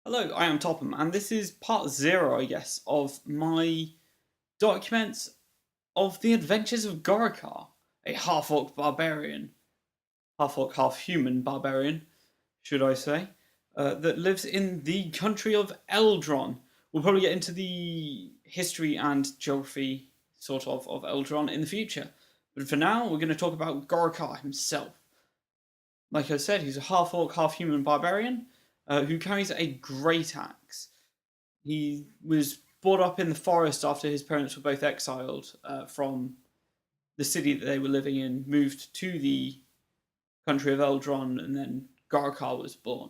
Hello, I am Topham, and this is part 0, I guess, of my documents of the adventures of Gorokarr, a half-orc barbarian, half-orc, half-human barbarian, should I say, that lives in the country of Eldron. We'll probably get into the history and geography, sort of Eldron in the future. But for now, we're going to talk about Gorokarr himself. Like I said, he's a half-orc, half-human barbarian who carries a great axe. He was brought up in the forest after his parents were both exiled from the city that they were living in, moved to the country of Eldron, and then Gorokarr was born.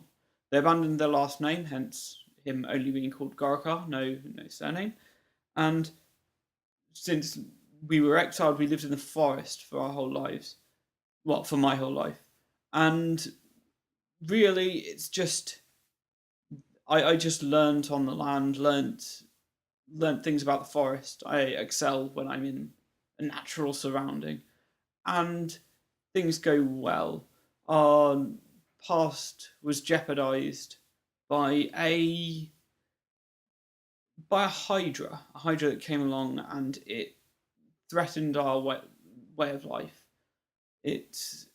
They abandoned their last name, hence him only being called Gorokarr, no surname. And since we were exiled, we lived in the forest for our whole lives. Well, for my whole life. And really, it's just I just learned on the land, learned things about the forest. I excel when I'm in a natural surrounding, and things go well. Our past was jeopardized by a hydra that came along, and it threatened our way of life. It's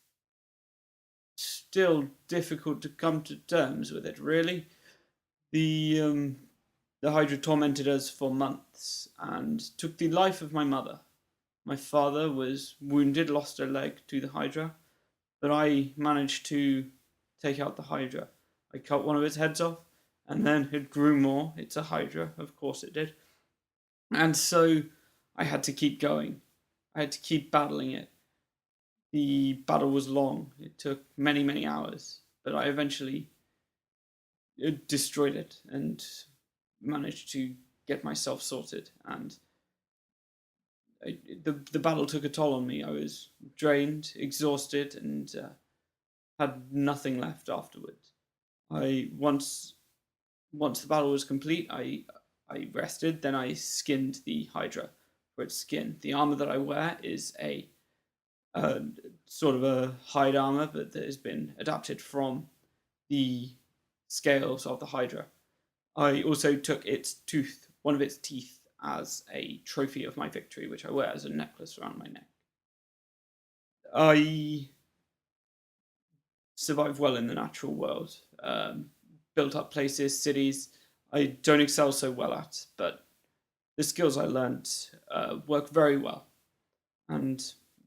still difficult to come to terms with it, really. The Hydra tormented us for months and took the life of my mother. My father was wounded, lost a leg to the Hydra, but I managed to take out the Hydra. I cut one of its heads off, and then it grew more. It's a Hydra, of course it did. And so I had to keep going. I had to keep battling it. The battle was long. It took many, many hours, but I eventually destroyed it and managed to get myself sorted. And the battle took a toll on me. I was drained, exhausted, and had nothing left afterwards. Once the battle was complete, I rested. Then I skinned the Hydra for its skin. The armor that I wear is a sort of a hide armor, but that has been adapted from the scales of the Hydra. I also took one of its teeth, as a trophy of my victory, which I wear as a necklace around my neck. I survive well in the natural world, built up places, cities I don't excel so well at, but the skills I learned work very well. And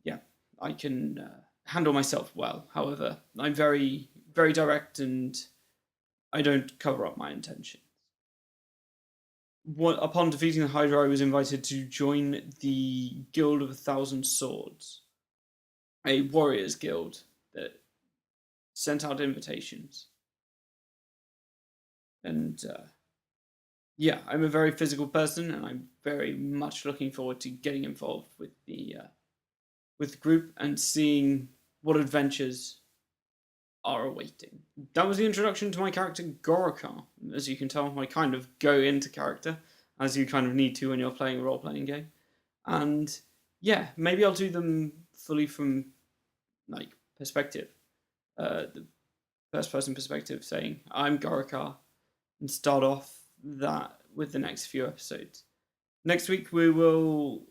yeah, I can handle myself well. However, I'm very, very direct, and I don't cover up my intentions. Upon defeating the Hydra, I was invited to join the Guild of 1,000 Swords, a warriors guild that sent out invitations. And yeah, I'm a very physical person, and I'm very much looking forward to getting involved with the group and seeing what adventures are awaiting. That was the introduction to my character Gorokarr. As you can tell, I kind of go into character, as you kind of need to when you're playing a role-playing game. And yeah, maybe I'll do them fully from like perspective, the first-person perspective, saying I'm Gorokarr, and start off that with the next few episodes. Next week we will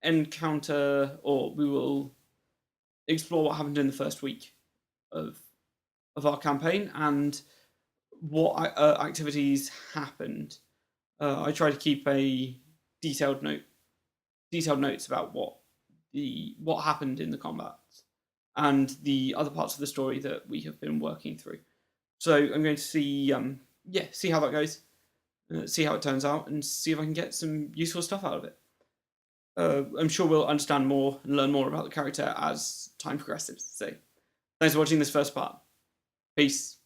encounter, or we will explore what happened in the first week of our campaign and what activities happened. I try to keep a detailed notes about what happened in the combat and the other parts of the story that we have been working through. So I'm going to see how that goes, see how it turns out, and see if I can get some useful stuff out of it. I'm sure we'll understand more and learn more about the character as time progresses. So thanks for watching this first part. Peace.